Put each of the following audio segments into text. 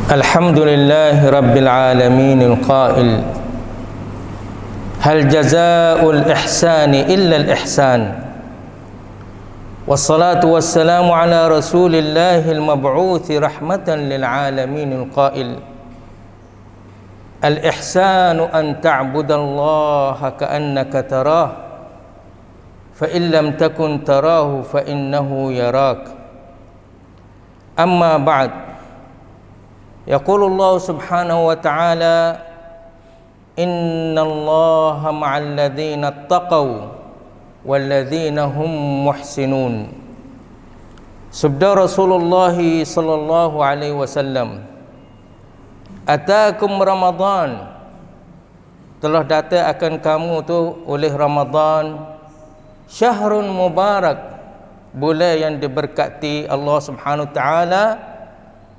Alhamdulillahi Rabbil Alamin al-Qail hal jazaa'ul ihsani illa al-ihsan wassalatu wassalamu ala rasulillahil mab'uthi rahmatan lil alamin al-Qail al-ihsanu an ta'budallaha ka'annaka tarah fa in lam takun tarahu fa innahu yarak. Amma ba'd. Yaqulu Allah subhanahu wa ta'ala innallaha ma'al ladzina ittaqaw wal ladzina hum muhsinun. Sabda Rasulullah sallallahu alaihi wasallam, atakum Ramadan, telah datang akan kamu tu oleh Ramadan, syahrun mubarak, bulan yang diberkati Allah subhanahu wa ta'ala.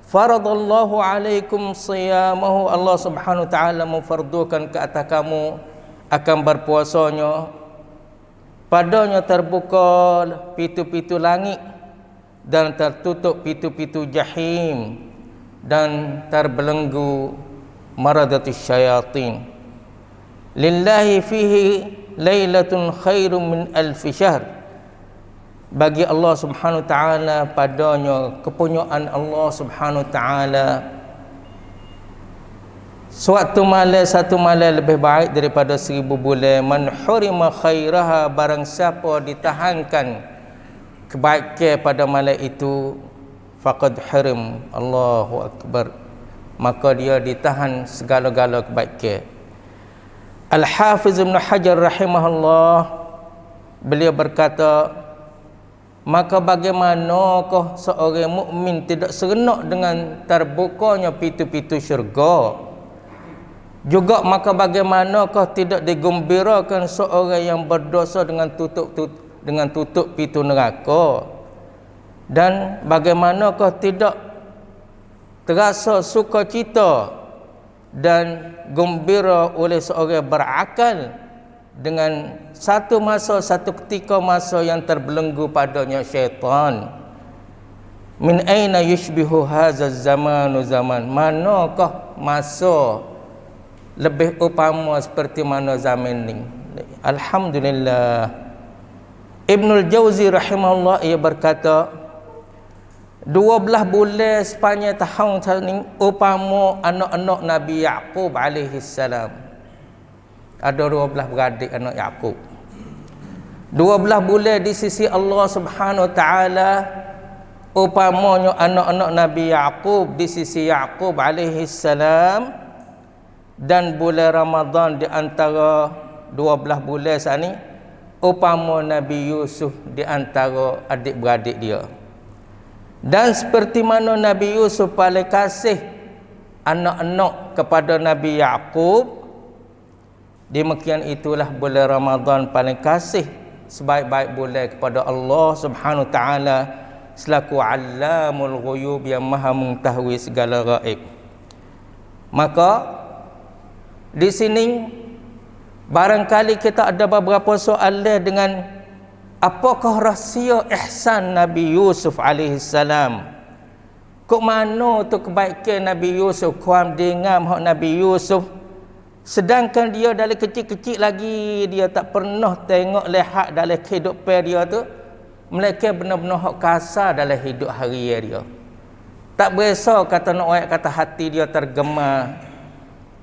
Faradallahu alaikum siyamahu, Allah subhanahu wa ta'ala memfardukan ke atas kamu akan berpuasanya. Padanya terbuka pintu-pintu langit dan tertutup pintu-pintu jahim dan terbelenggu maradatus syayatin. Lillahi fihi lailatun khairum min alfi syahr. Bagi Allah subhanahu wa ta'ala padanya kepunyaan Allah subhanahu wa ta'ala satu malam lebih baik daripada 1000 bulan. Man hurima khairaha, barang siapa ditahankan kebaikan pada malam itu, faqad harim, Allahu akbar, maka dia ditahan segala-gala kebaikan. Al-Hafiz Ibn Hajar rahimahullah, beliau berkata, maka bagaimanakah seorang mukmin tidak serenok dengan terbukanya pintu-pintu syurga? Juga maka bagaimanakah tidak digembirakan seorang yang berdosa dengan tutup pintu neraka? Dan bagaimanakah tidak terasa sukacita dan gembira oleh seorang berakal dengan satu ketika masa yang terbelenggu padanya syaitan. Min aina yushbihu hadzal zamanu zaman, manakah masa lebih upama seperti mana zaman ini? Alhamdulillah. Ibnul Jauzi rahimahullah, ia berkata 12 bulan sepanjang tahun ini upama anak-anak Nabi Yaqub alaihi salam. Ada 12 beradik anak Yaqub. 12 bulan di sisi Allah subhanahu wa ta'ala upamanya anak-anak Nabi Yaqub di sisi Yaqub alaihi salam, dan bulan Ramadan di antara 12 bulan saat ni upama Nabi Yusuf di antara adik-beradik dia. Dan seperti mana Nabi Yusuf paling kasih anak-anak kepada Nabi Yaqub, demikian itulah bulan Ramadan paling kasih sebaik-baik bulan kepada Allah subhanahu wa ta'ala selaku Allamul Ghuyub, yang maha mengetahui segala gaib. Maka di sini barangkali kita ada beberapa soalan dengan apakah rahsia ihsan Nabi Yusuf alaihi salam? Kok mana tu kebaikan Nabi Yusuf, kuam dengar Nabi Yusuf, sedangkan dia dari kecil-kecil lagi dia tak pernah tengok lihat dalam kehidupan dia tu melainkan benar-benar hak kasar dalam hidup harian dia. Tak biasa kata nak ayat kata hati dia tergema.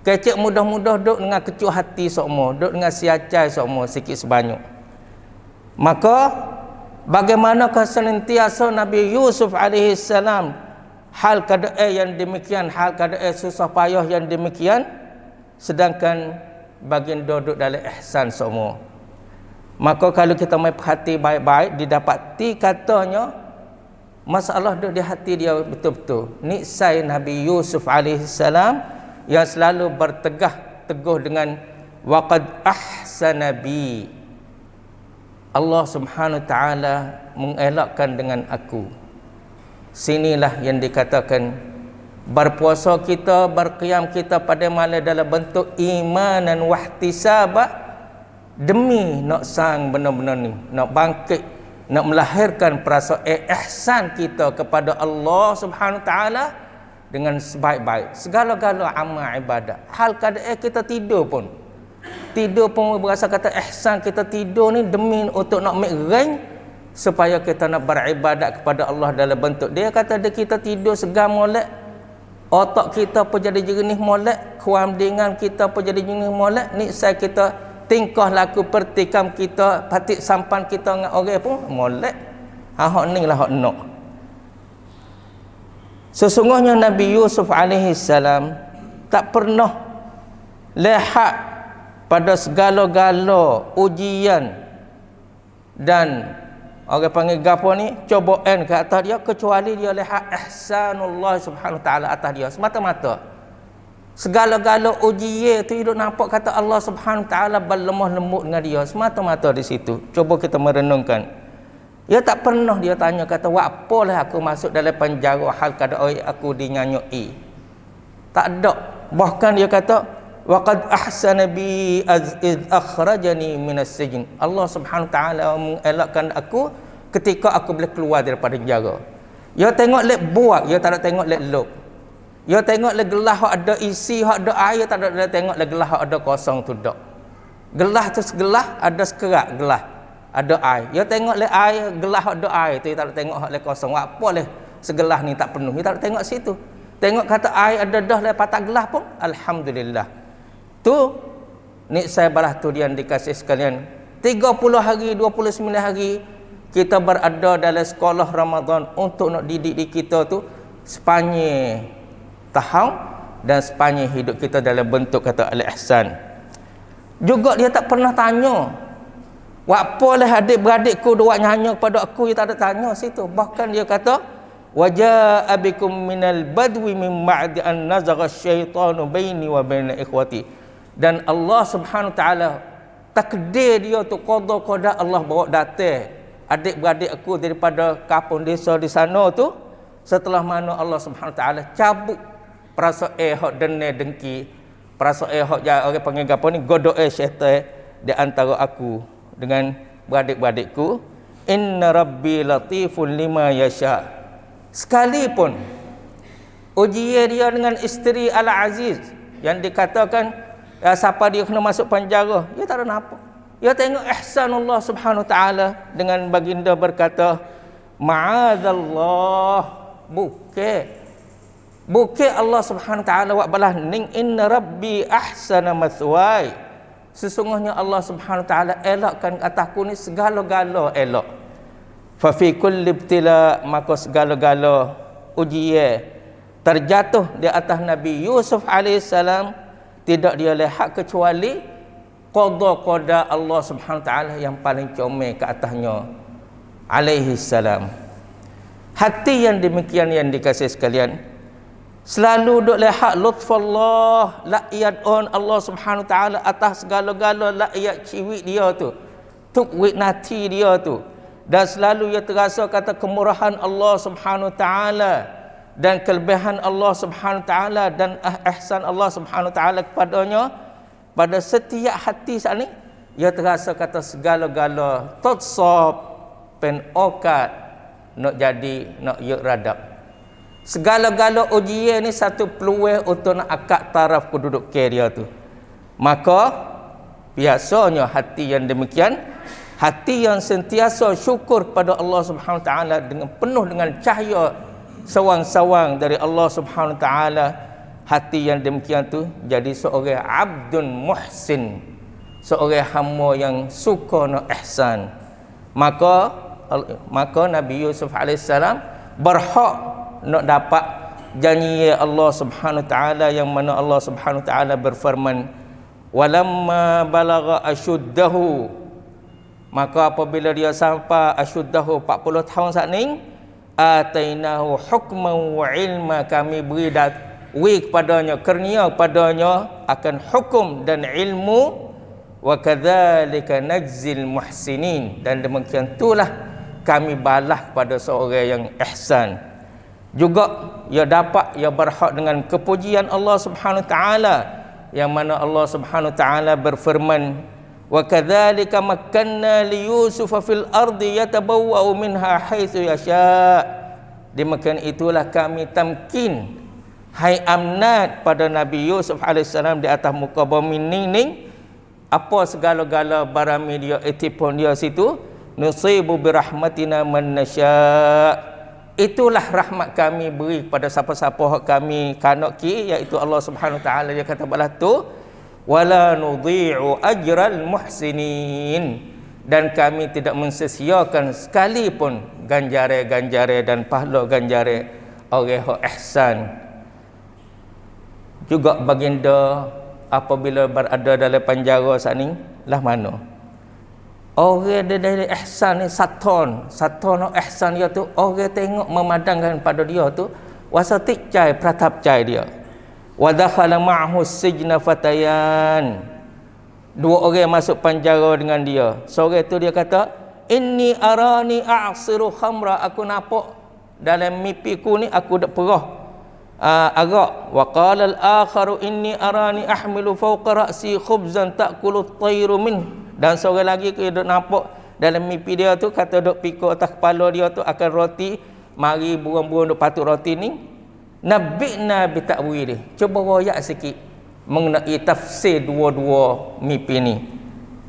Kecik mudah-mudah duduk dengan kecuh hati sokmo, duduk dengan siacai sokmo sikit sebanyak. Maka bagaimanakah senantiasa Nabi Yusuf alaihi salam hal keadaan yang demikian, hal keadaan susah payah yang demikian, sedangkan baginda duduk dalam ihsan semua. Maka kalau kita mai perhati baik-baik, didapati katanya masalah duduk di hati dia betul-betul. Nisai Nabi Yusuf alaihi salam yang selalu bertegah teguh dengan waqad ahsana bi, Allah subhanahu wa ta'ala mengelakkan dengan aku. Sinilah yang dikatakan berpuasa kita, berqiyam kita pada malam dalam bentuk iman dan wahtisabah, demi nak sang benar-benar ni, nak bangkit, nak melahirkan perasaan ihsan kita kepada Allah subhanahu wa ta'ala dengan sebaik-baik segala-gala amal ibadat. Hal keadaan kita tidur pun berasa kata ihsan. Kita tidur ni demi untuk nak make rank supaya kita nak beribadat kepada Allah dalam bentuk. Dia kata kita tidur segar molek, otak kita pun jadi jernih molek, kewampingan kita pun jadi jernih molek, nisai kita tingkah laku pertikam kita, patik sampan kita dengan orang pun molek. Hak ni lah hak nak. Sesungguhnya Nabi Yusuf alaihi salam tak pernah lihat pada segala-gala ujian dan orang panggil gapo ni cobaan ke atas dia, kecuali dia lihat ihsanullah subhanahu taala atas dia semata-mata. Segala-gala ujian tu hidup nampak kata Allah subhanahu taala berlemah lembut dengan dia semata-mata di situ. Cuba kita merenungkan. Dia tak pernah dia tanya kata apalah aku masuk dalam penjara hal keadaan aku dinyanyui. Tak ada. Bahkan dia kata waqad ahsana bi iz akhrajani minas sijn. Allah Subhanahu taala mengelakkan aku ketika aku boleh keluar daripada penjara. Dia tengok lek buat, dia tak ada tengok lek lop. Dia tengok lek gelas hak ada isi, hak ada air, tak ada tengok lek gelas hak ada kosong tu dak. Gelas tu segelas ada sekerak gelas. Ada air. Dia tengok le air, gelas ada air tu, dia tak tengok hak le kosong. Apa leh segelas ni tak penuh. Dia tak tengok situ. Tengok kata air ada dah le patah gelas pun alhamdulillah. Tu ni saya balas tu dia dikasih sekalian. 30 hari, 29 hari kita berada dalam sekolah Ramadan untuk nak didik kita tu sepanjang tahun dan sepanjang hidup kita dalam bentuk kata al-ihsan. Juga dia tak pernah tanya apalah adik-beradikku duk nyanyi kepada aku, dia tak ada tanya situ. Bahkan dia kata wajaa bikum minal badwi min ba'di an nazagha syaitanu baini wa baina ikhwati. Dan Allah Subhanahu taala takdir dia tu qada Allah bawa datang adik-beradik aku daripada kampung desa di sana tu, setelah mana Allah Subhanahu taala cabut perasaan hak dengki, perasaan hak orang panggil apa ni godoe syaitan di antara aku dengan beradik-beradikku. Inna rabbi latifun lima yasha. Sekalipun ujian dia dengan isteri Al-Aziz yang dikatakan siapa dia kena masuk penjara, dia tak ada nampak. Dia tengok ihsanullah subhanahu wa ta'ala dengan baginda berkata ma'adzallah, bukan Allah subhanahu wa ta'ala wak balah ning inna rabbi ahsana mathwai. Sesungguhnya Allah Subhanahu wa taala elakkan atasku ni segala-gala elok. Fa fi kulli ibtila, maka segala-gala ujian terjatuh di atas Nabi Yusuf alaihi salam tidak dia lihat kecuali qada Allah Subhanahu wa taala yang paling comel ke atasnya alaihi salam. Hati yang demikian yang dikasihi sekalian, selalu duk lihat lutfullah, laiyat on Allah Subhanahu taala atas segala-gala laiyat ciwik dia tu, tukwik nati dia tu, dan selalu ia terasa kata kemurahan Allah Subhanahu taala dan kelebihan Allah Subhanahu taala dan ihsan Allah Subhanahu taala kepadanya. Pada setiap hati saat ni ia terasa kata segala-gala tatsab pen okat nak jadi nak yuk radap. Segala-gala ujian ni satu peluang untuk nak akak taraf penduduk dia tu. Maka biasanya hati yang demikian, hati yang sentiasa syukur pada Allah Subhanahu wa taala dengan penuh dengan cahaya sawang-sawang dari Allah Subhanahu wa taala, hati yang demikian tu jadi seorang abdun muhsin, seorang hamba yang suka nak ihsan. Maka Nabi Yusuf alaihissalam berhak nak dapat janji Allah Subhanahu wa taala yang mana Allah Subhanahu wa taala berfirman walamma balagha ashuddahu, maka apabila dia sampai ashuddahu 40 tahun saat ni, atainahu hukman wa ilma, kami beri kepadanya, kurnia kepadanya akan hukum dan ilmu, wa kadzalika najzil muhsinin, dan demikian itulah kami balas kepada seorang yang ihsan. Juga ia dapat, ia berhak dengan kepujian Allah Subhanahu wa taala yang mana Allah Subhanahu wa taala berfirman wa kadzalika makkanna li yusufa fil ardi yatabawwa'u minha haitsu yasha. Demikian itulah kami tamkin hai amnat pada Nabi Yusuf AS di atas muka bumi ning apa segala-gala barang dia itipun dia situ, nusibu birahmatina man nasya, itulah rahmat kami beri pada siapa-siapa kami kanak ki, iaitu Allah Subhanahu taala. Dia kata balah tu, wala nudhi'u ajral muhsinin, dan kami tidak mensia-siakan sekalipun ganjare-ganjare dan pahala ganjare orang yang ihsan. Juga baginda apabila berada dalam penjara saat ni lah mana orang dia dari ihsan ni, saton ihsan dia tu, orang tengok memandangkan pada dia tu wasatik cai pratap cai dia. Wa dakhala ma'hu sijna fatayan, dua orang masuk penjara dengan dia. Seorang tu dia kata, inni arani a'siru khamra, aku nampak dalam mimpiku ni aku dak perah arak. Wa qala al-akharu inni arani ahmilu fawqa ra'si khubzan ta'kulu at-tayru min, dan seorang lagi dia duk nampak dalam mimpi dia tu, kata duk pikul atas kepala dia tu akan roti, mari burung-burung duk patut roti ni. Nabi'na bi ta'wili, cuba royak sikit mengenai tafsir dua-dua mimpi ni.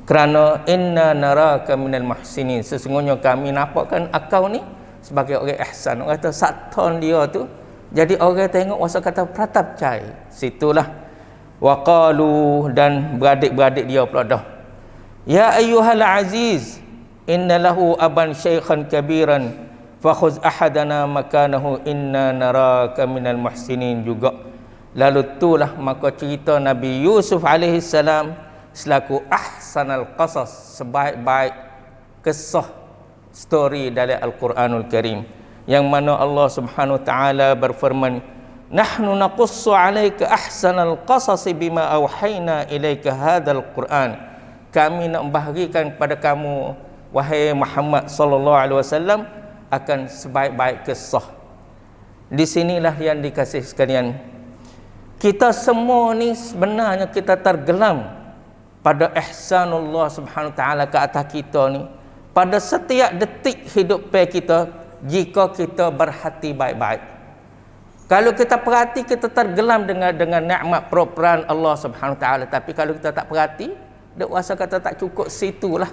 Kerana inna naraka minal muhsinin, sesungguhnya kami nampakkan akau ni sebagai orang ihsan. Orang kata saton dia tu, jadi orang tengok wasa kata pratap cai. Situlah waqalu, dan beradik-beradik dia pula dah, ya ayyuhal aziz inna lahu aban syaikhan kabiran fakhuz ahadana makanahu inna naraka minal muhsinin juga. Lalu itulah maka cerita Nabi Yusuf alaihi salam selaku ahsanal qasas, sebaik-baik kisah story dalam Al-Quranul Karim, yang mana Allah Subhanahu wa taala berfirman, nahnu naqussu 'alaika ahsanal qasas bima auhayna ilaika hadzal Quran, kami nak membahagikan kepada kamu wahai Muhammad sallallahu alaihi wasallam akan sebaik-baik kisah. Di sinilah yang dikasih sekalian, kita semua ni sebenarnya kita tergelam pada ihsanullah Subhanahu wa taala ke atas kita ni pada setiap detik hidup kita, jika kita berhati baik-baik. Kalau kita perhati, kita tergelam dengan nikmat peroperan Allah Subhanahu wa taala, tapi kalau kita tak perhati, dak rasa kata tak cukup situlah.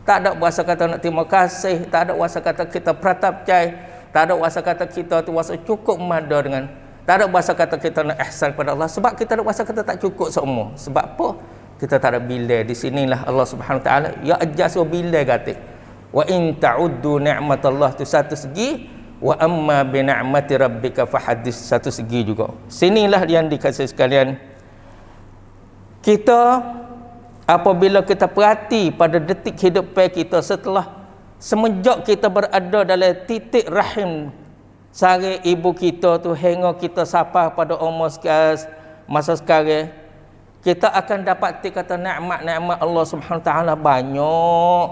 Tak ada rasa kata nak terima kasih, tak ada rasa kata kita pratap cai, tak ada rasa kata kita tu rasa cukup mada dengan, tak ada rasa kata kita nak ihsan kepada Allah, sebab kita ada rasa kata tak cukup semua. Sebab apa? Kita tak ada bila. Di sinilah Allah Subhanahu wa taala ya ajas bila kata, wa in ta'uddu ni'matallah, tu satu segi, wa amma bi ni'mati rabbika fahaddits, satu segi juga. Sinilah yang dikasih sekalian, kita apabila kita perhati pada detik hidup kita, setelah semenjak kita berada dalam titik rahim sari ibu kita tu hingga kita sampai pada umur masa sekarang, kita akan dapat kata nikmat-nikmat Allah Subhanahu wa taala banyak,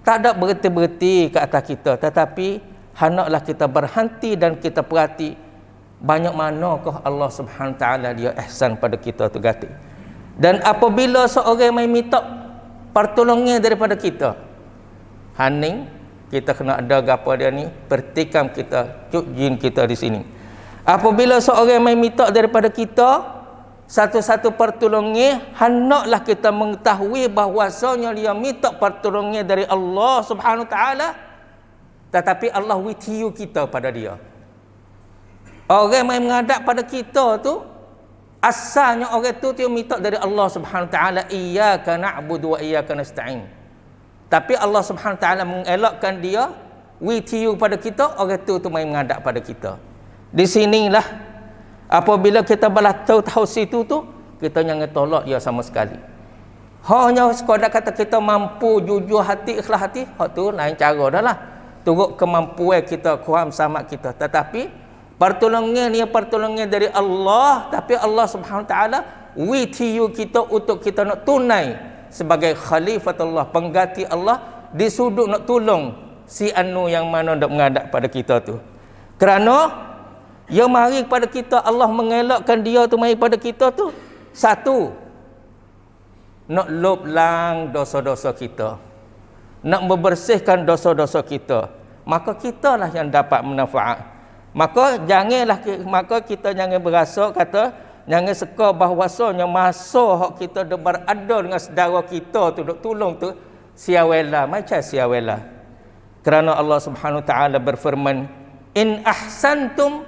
tak ada berhenti-berhenti ke atas kita. Tetapi hendaklah kita berhenti dan kita perhati banyak manakah Allah Subhanahu wa taala dia ihsan pada kita tu gati. Dan apabila seorang mai minta pertolongan daripada kita, haning kita kena ada gapo dia ni, pertikam kita cuk jin kita di sini. Apabila seorang mai minta daripada kita satu-satu pertolongan, hendaklah kita mengetahui bahwasanya dia minta pertolongan dari Allah Subhanahu wa taala, tetapi Allah with you kita pada dia. Orang yang menghadap pada kita tu, asalnya orang tu dia minta dari Allah Subhanahu wa taala, iyyaka na'budu wa iyyaka nasta'in. Tapi Allah Subhanahu wa taala mengelakkan dia with you pada kita, orang tu main menghadap pada kita. Di sinilah apabila kita balas tahu situ tu, kita jangan tolak dia sama sekali. Hanya sekadar kata kita mampu jujur hati, ikhlas hati, hak tu lain cara dah lah. Turut kemampuan kita, kurang sama kita. Tetapi pertolongan ni pertolongan dari Allah, tapi Allah Subhanahu wa taala with you kita untuk kita nak tunai sebagai khalifatullah, pengganti Allah di sudut nak tolong si anu yang mana nak menghadap pada kita tu. Kerana yang mari kepada kita, Allah mengelakkan dia tu mari pada kita tu, satu, nak lop lang dosa-dosa kita, nak membersihkan dosa-dosa kita, maka kitalah yang dapat manfaat. Maka kita jangan berasa kata, jangan seka bahawasanya masa hak kita dok berada dengan saudara kita tu dok tolong tu siawela, macam siawela. Kerana Allah Subhanahu taala berfirman, in ahsantum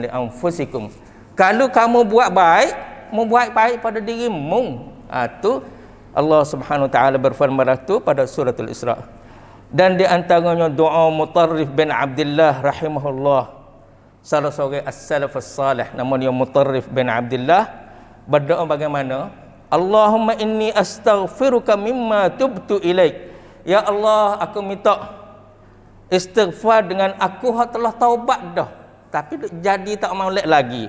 li anfusikum. Kalau kamu buat baik pada dirimu. Tu Allah Subhanahu taala berfirman tu pada suratul Isra. Dan di antaranya doa Mutarrif bin Abdullah rahimahullah, salah seorang as-salafus salih, nama dia Mutarrif bin Abdullah, berdoa bagaimana? Allahumma inni astaghfiruka mimma tubtu ilaik. Ya Allah, aku minta istighfar dengan aku telah taubat dah, tapi jadi tak molek lagi.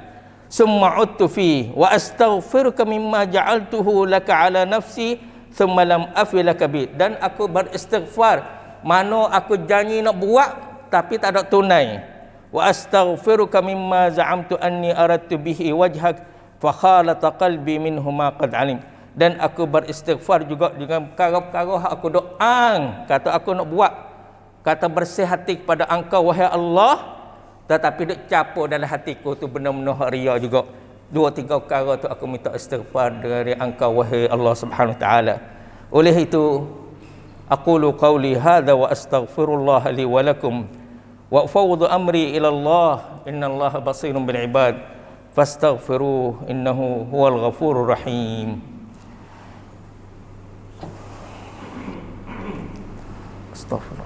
Summa uttu fi wa astaghfiruka mimma ja'altuhu laka ala nafsi thumma lam afilaka bi. Dan aku beristighfar mana aku janji nak buat tapi tak ada tunai. Wa astaghfiruka mimma za'amtu anni aradtu bihi wajhak fa khalata qalbi minhu ma qad alim. Dan aku beristighfar juga dengan perkara-perkara aku doang, kata aku nak buat, kata bersih hati kepada engkau wahai Allah, tetapi duk campur dalam hatiku tu benar-benar ria juga. 2-3 perkara tu aku minta istighfar dari engkau wahai Allah Subhanahu taala. Oleh itu aqulu qawli hadza wa astaghfirullah li wa lakum wa ufawwidu amri ila Allah innallaha basirun bil ibad fastaghfiruhu innahu huwal ghafurur rahim. Astaghfirullah.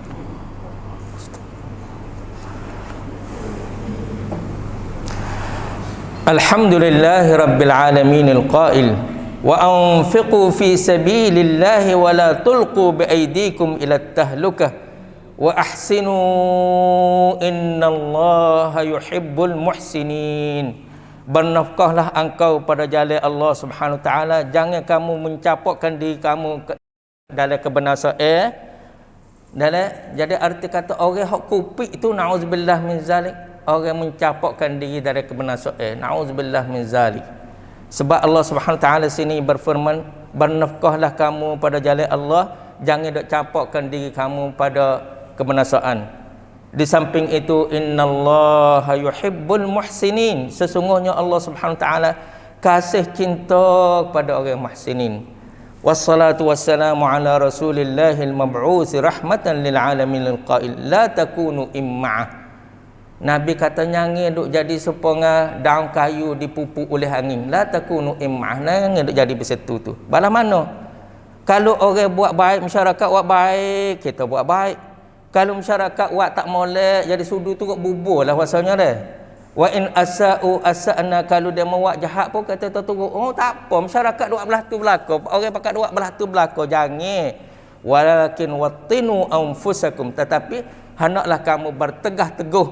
Alhamdulillahi rabbil alamin al-qail wa anfiqu fi sabilillahi wa la tulqu bi aydikum ila at-tahlukah wa ahsinu innallaha yuhibbul muhsinin. Bernafkahlah engkau pada jalan Allah Subhanahu taala, jangan kamu mencapokkan diri kamu dalam kebinasaan. Jadi arti kata orang hak kupik itu nauzubillah min zalik, orang mencapokkan diri dari kebinasaan. Nauzubillah min zalik. Sebab Allah Subhanahu taala sini berfirman, bernafkahlah kamu pada jalan Allah, jangan dok capokkan diri kamu pada kebinasaan. Di samping itu innallaha yuhibbul muhsinin, sesungguhnya Allah Subhanahu taala kasih cinta kepada orang muhsinin. Wassalatu wassalamu ala rasulillahil mab'uts rahmatan lil alamin alqail la takunu imma'ah. Nabi kata jangan duk jadi seponga daun kayu dipupuk oleh angin. La takunu imma'ah, jangan duk jadi bersatu tu. Balah mana? Kalau orang buat baik, masyarakat buat baik, kita buat baik. Kalau masyarakat buat tak molek, jadi sudu tu bubur lah rasanya dah. Wa in asa'u asa'na, kalau dia mau buat jahat pun kata terturut. Oh tak apa, masyarakat duk belah tu belaka, orang pakat duk belah tu belaka, jangan. Walakin wattinu anfusakum, tetapi hendaklah kamu bertegah teguh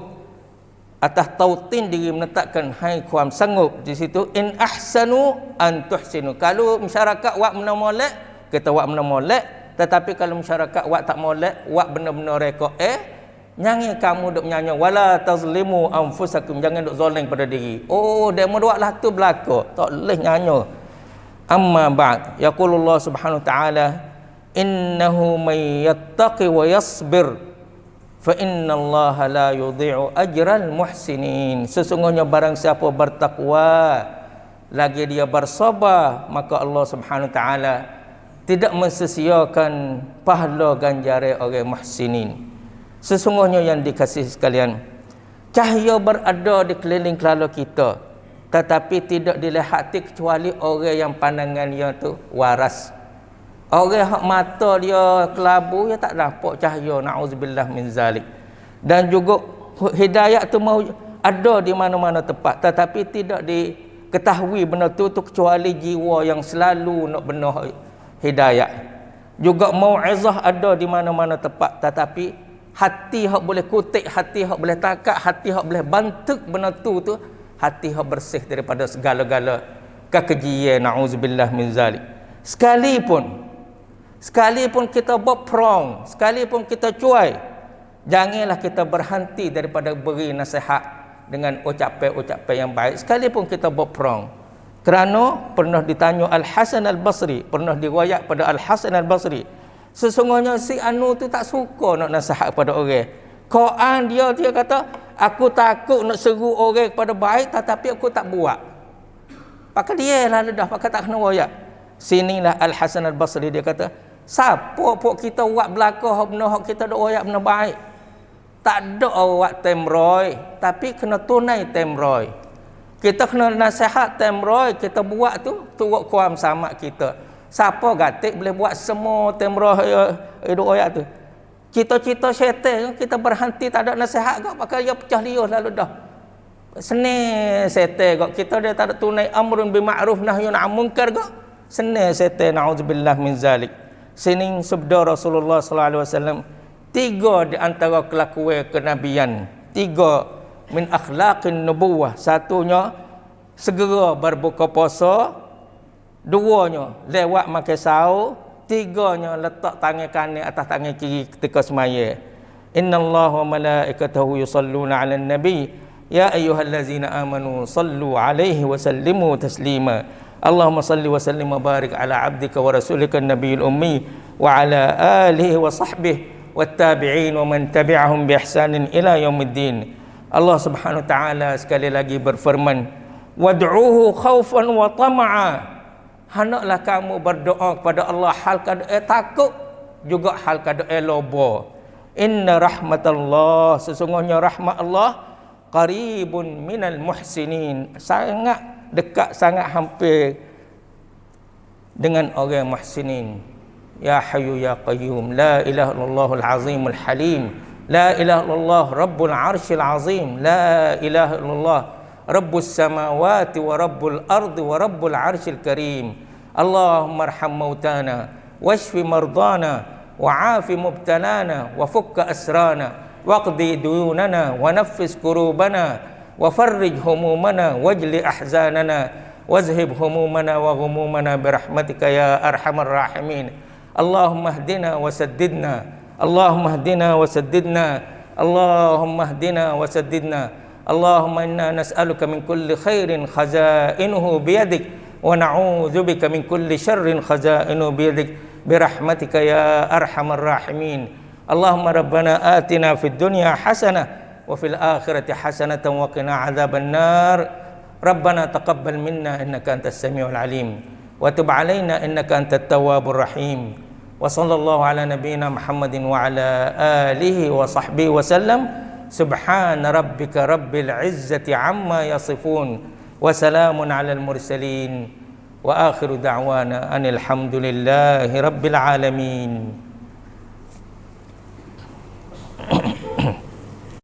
atas tautin diri, menetapkan hai kuam sanggup di situ. In ahsanu an tuhsinu, kalau masyarakat buat benda molek, kita buat benda molek. Tetapi kalau masyarakat buat tak molek, buat benda-benda rekod, jangan kamu duk menyanyi wala tazlimu anfusakum, jangan duk zalim pada diri. Oh dia mau buatlah tu belaka, tak boleh nyanyi. Amma ba'd, yaqulullah Subhanahu taala, innahu may yattaqi wa yasbir fa innallaha la yudhi'u ajral muhsinin. Sesungguhnya barang siapa bertakwa lagi dia bersabar, maka Allah Subhanahu taala tidak mensia-siakan pahala ganjaran orang muhsinin. Sesungguhnya yang dikasihi sekalian, cahaya berada di keliling kepala kita, tetapi tidak dilihati kecuali orang yang pandangannya tu waras. Orang hak mata dia kelabu, dia tak nampak cahaya. Nauzubillah min zalik. Dan juga hidayah tu mau ada di mana-mana tempat, tetapi tidak diketahui benda tu kecuali jiwa yang selalu nak benar hidayah. Juga mau'izah ada di mana-mana tempat, tetapi hati hak boleh kutik, hati hak boleh takak, hati hak boleh bantuk benda tu hati hak bersih daripada segala-gala kekejian. Nauzubillah min zalik. Sekalipun kita berperang, sekalipun kita cuai, janganlah kita berhenti daripada beri nasihat dengan ucapan-ucapan yang baik sekalipun kita berperang. Kerana pernah ditanya Al-Hasan Al-Basri, pernah diriwayat pada Al-Hasan Al-Basri, sesungguhnya si anu tu tak suka nak nasihat pada orang. Quran dia kata Aku takut nak seru orang kepada baik tetapi aku tak buat. Pakai dia lah dah, pakai tak kena royak. Sinilah Al-Hasan Al-Basri dia kata, siapa pun kita buat belakang hak benar, hak kita dak royak benar baik. Tak ada awak temroy, tapi kena tunai temroy. Kita kena nasihat temroy, kita buat tu turut kuam sama kita. Siapa gatik boleh buat semua temroy duk royak tu. Cita-cita syaitan kita berhenti tak ada nasihat kau pakai dia pecah liur lalu dah. Senang syaitan kau kita dia tak ada tunai amrun bil ma'ruf nahyun 'anil munkar kau. Senang syaitan naudzubillah min zalik. Sini sabda Rasulullah sallallahu alaihi wasallam, 3 di antara kelakuan kenabian, 3 min akhlaqin nubuwah. Satunya segera berbuka puasa, 2nya lewat makan sahur, 3nya letak tangan kanan atas tangan kiri ketika semaya. Innallaha wa malaikatahu yusalluna 'alan nabi ya ayyuhallazina amanu sallu 'alaihi wa sallimu taslima. Allahumma salli wa sallim wa barik ala 'abdika wa rasulika an-nabiyil ummi wa ala alihi wa sahbihi wattabi'in wa man tabi'ahum bi ihsanin ila yaumiddin. Allah Subhanahu wa taala sekali lagi berfirman, wad'uhu khaufan wa tama'a. Hendaklah kamu berdoa kepada Allah hal keadaan takut juga hal keadaan loba. Inna rahmatallah, sesungguhnya rahmat Allah qaribun minal muhsinin, sangat dekat, sangat hampir dengan orang muhsinin. Ya Hayyu ya Qayyum, la ilaha illallahul azimul halim, la ilaha illallah rabbul arsyil azim, la ilaha illallah rabbus samawati wa rabbul ardi wa rabbul arsyil karim. Allahumma arham mautana washfi mardana wa'afi mubtalana wa fukka asrana waqdi duyunana wa naffis kurubana wa farrij humumana wajli ahzanana wazhib humumana wa ghumumana birahmatika ya arhamar rahimin. Allahumma hdina wa saddidna, Allahumma hdina wa saddidna, Allahumma hdina wa saddidna. Allahumma inna nas'aluka min kulli khairin khazainuhu biyadik wa na'udzubika min kulli syarrin khazainuhu biyadik birahmatika ya arhamar rahimin. Allahumma rabbana atina fid dunya hasanah wa fil akhirati hasanatan wa qina adzaban nar. Rabbana taqabbal minna innaka antas samiul alim wa tub alaina innaka antat tawwabur rahim. Wa sallallahu ala nabiyyina Muhammadin wa ala alihi wa sahbihi wa sallam. Subhana rabbika rabbil izzati amma yasifun wa salamun alal mursalin wa akhiru da'wana anil hamdulillahi rabbil alamin.